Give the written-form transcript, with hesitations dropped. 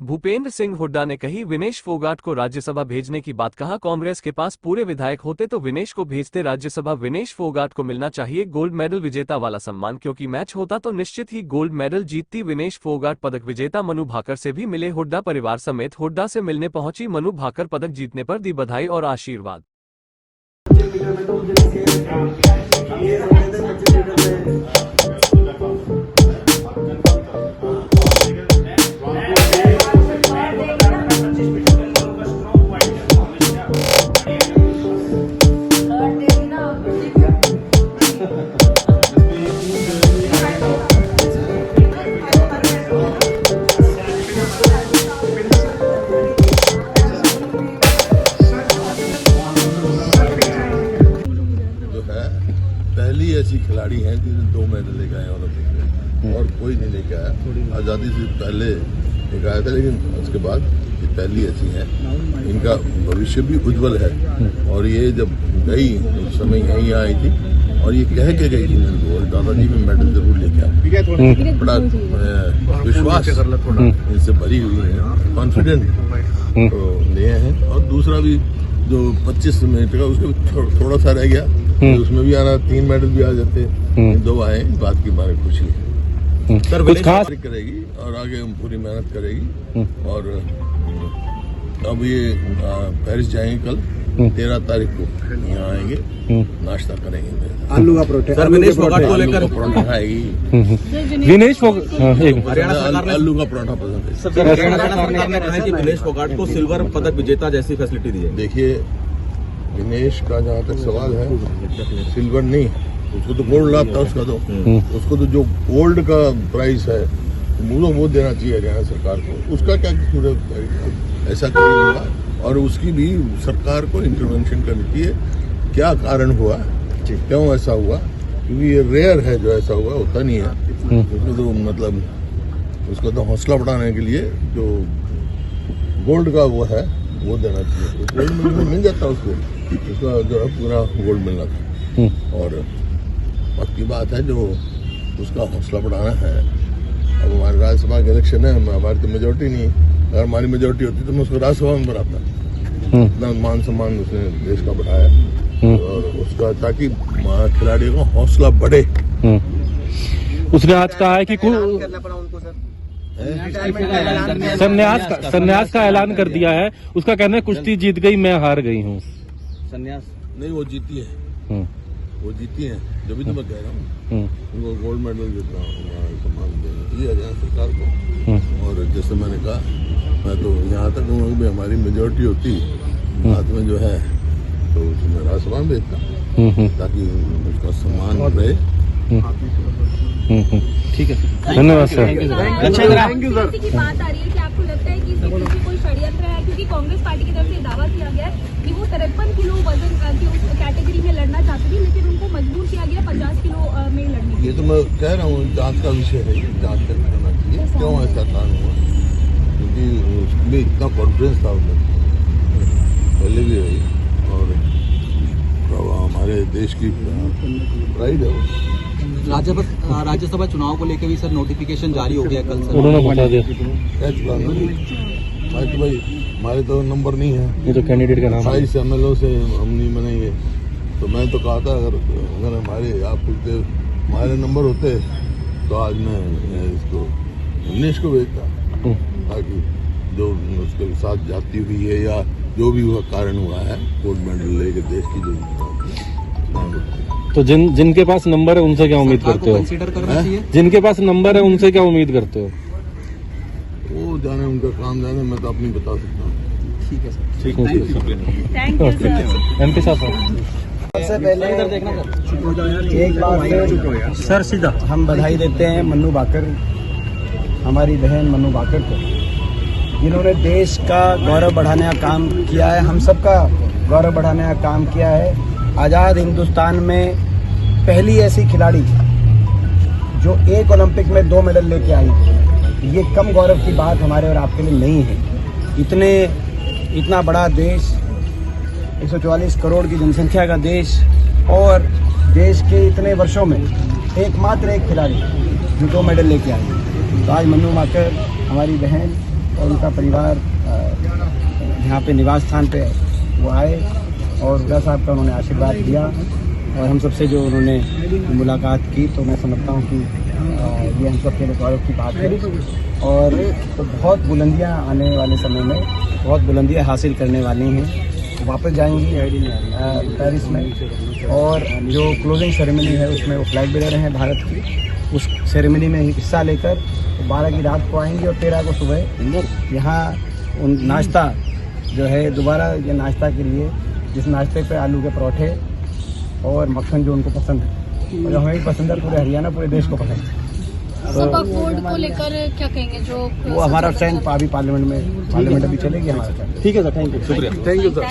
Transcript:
भूपेंद्र सिंह हुड्डा ने कही विनेश फोगाट को राज्यसभा भेजने की बात। कहा कांग्रेस के पास पूरे विधायक होते तो विनेश को भेजते राज्यसभा। विनेश फोगाट को मिलना चाहिए गोल्ड मेडल विजेता वाला सम्मान, क्योंकि मैच होता तो निश्चित ही गोल्ड मेडल जीतती। विनेश फोगाट पदक विजेता मनु भाकर से भी मिले हुड्डा परिवार समेत। हुड्डा से मिलने पहुंची मनु भाकर, पदक जीतने पर दी बधाई और आशीर्वाद। पहली ऐसी खिलाड़ी हैं जिन्हें 2 मेडल लेके आए ओलंपिक में, और कोई नहीं लेके आया। आज़ादी से पहले लेके आया था, लेकिन उसके बाद ये पहली ऐसी हैं। इनका भविष्य भी उज्जवल है। और ये जब गई उस समय यहीं आई थी और ये कह के गई थी मेरे को, दादाजी में मेडल जरूर लेके आए। बड़ा विश्वास इनसे भरी हुई है, कॉन्फिडेंट तो लिए हैं। और दूसरा भी जो 25 मिनट का उसका थोड़ा सा रह गया, उसमें भी आना 3 मेडल भी आ जाते, 2 आए। इस बात की बारे खुशी है। सर कुछ खास करेगी और आगे हम पूरी मेहनत करेगी। और अब ये पेरिस जाएंगे कल 13 तारीख को, यहाँ आएंगे, नाश्ता करेंगे। आलू का परोठा, सर विनेश फोगाट को लेकर परोठा खाएगी। विनेश आलू का परोठा पसंद है। सर हरियाणा सरकार ने कहा है कि विनेश फोगाट को सिल्वर पदक विजेता जैसी फैसिलिटी दी है। देखिए, विनेश का जहाँ तक सवाल है, सिल्वर नहीं, उसको तो गोल्ड लाभ था। उसको तो जो गोल्ड का प्राइस है वो देना चाहिए हरियाणा सरकार को। उसका क्या कसूर है? ऐसा कभी नहीं हुआ। और उसकी भी सरकार को इंटरवेंशन करनी चाहिए, क्या कारण हुआ, क्यों ऐसा हुआ, क्योंकि ये रेयर है जो ऐसा हुआ, होता नहीं है। उसको तो मतलब उसको तो हौसला बढ़ाने के लिए जो गोल्ड का वो है वो देना चाहिए। गोल्ड मिल जाता उसको, उसका जो है पूरा गोल्ड मिलना था। और वक्त की बात है जो उसका हौसला बढ़ाना है। अब हमारे राज्यसभा के इलेक्शन है, हमारी तो मेजोरिटी नहीं है। अगर हमारी मेजोरिटी होती तो मैं उसको राज्यसभा में बनाता। इतना मान सम्मान उसने देश का बढ़ाया और उसका, ताकि खिलाड़ियों का हौसला बढ़े। उसने आज कहा है कि संन्यास का ऐलान कर दिया है। उसका कहना है कुश्ती जीत गई, मैं हार गई हूँ। संन्यास नहीं, वो जीती है, वो जीती है। जब भी तो मैं कह रहा हूँ उनको गोल्ड मेडल देता हूँ, सम्मान देना चाहिए हरियाणा सरकार को। और जैसे मैंने कहा, मैं तो यहाँ तक कहूँगा कि हमारी मेजोरिटी होती बात में जो है तो उसमें राज्यसभा में भेजता, ताकि उसका सम्मान रहे। ठीक है, धन्यवाद सर। Thank you sir. की बात आ रही है कि आपको लगता है कि इसके पीछे कोई षड्यंत्र है, क्योंकि कांग्रेस पार्टी की तरफ से दावा किया गया है कि वो 53 किलो वजन की उस कैटेगरी में लड़ना चाहती थी, लेकिन उनको मजबूर किया गया 50 किलो में लड़ने के। ये तो मैं कह रहा हूँ, जांच का विषय है, जांच करना चाहिए क्यों ऐसा कारण हुआ, क्योंकि उसमें इतना कॉन्फिडेंस था उसमें पहले भी रही। और हमारे देश की प्राइड है वो। राज्यसभा चुनाव को लेकर भी सर नोटिफिकेशन जारी हो गया कल से, उन्होंने बता दिया। क्या चुनाव तो भाई हमारे तो नंबर नहीं है, ये तो कैंडिडेट का नाम है। 28 MLO से हम नहीं बनेंगे। तो मैं तो कहा था अगर हमारे नंबर होते तो आज मैं इसको विनेश को भेजता, ताकि जो उसके साथ जाती हुई है या जो भी हुआ कारण हुआ है गोल्ड मेडल लेके देश की जो। तो जिनके पास नंबर है उनसे क्या उम्मीद करते हो? कंसीडर करना चाहिए। जिनके पास नंबर है उनसे क्या उम्मीद करते हो? वो जाने, उनका काम जाने, मैं तो अपनी बता सकता हूँ। ठीक है sir, thank you sir. MP साहब सबसे पहले एक बार सर सीधा हम बधाई देते हैं मनु भाकर, हमारी बहन मनु भाकर को, जिन्होंने देश का गौरव बढ़ाने का काम किया है, हम सबका गौरव बढ़ाने का काम किया है। आज़ाद हिंदुस्तान में पहली ऐसी खिलाड़ी जो एक ओलंपिक में 2 मेडल लेके आई, ये कम गौरव की बात हमारे और आपके लिए नहीं है। इतना बड़ा देश, 144 करोड़ की जनसंख्या का देश, और देश के इतने वर्षों में एकमात्र एक खिलाड़ी जो 2 मेडल लेके आई। तो आज मनु भाकर हमारी बहन और उनका परिवार यहाँ पे निवास स्थान पे वो आए और हुड्डा साहब का उन्होंने आशीर्वाद दिया और हम सबसे जो उन्होंने मुलाकात की, तो मैं समझता हूँ कि ये हम सब के लिए गौरव की बात है। और तो बहुत बुलंदियाँ आने वाले समय में बहुत बुलंदियाँ हासिल करने वाली हैं। वापस जाएंगी पेरिस में और जो क्लोजिंग सेरेमनी है उसमें वो फ्लैग बेरर हैं भारत की। उस सेरेमनी में हिस्सा लेकर 12 की रात को आएंगे और 13 को सुबह यहाँ उन नाश्ता जो है दोबारा ये नाश्ता के लिए, जिस नाश्ते पे आलू के परोठे और मक्खन जो उनको पसंद है और जो हमें भी पसंद है, पूरे हरियाणा पूरे देश को पसंद है। सपा कोड को लेकर क्या कहेंगे? जो वो हमारा चयन अभी पार्लियामेंट अभी चलेगी हमारा चयन। ठीक है सर, थैंक यू, शुक्रिया। Thank you sir.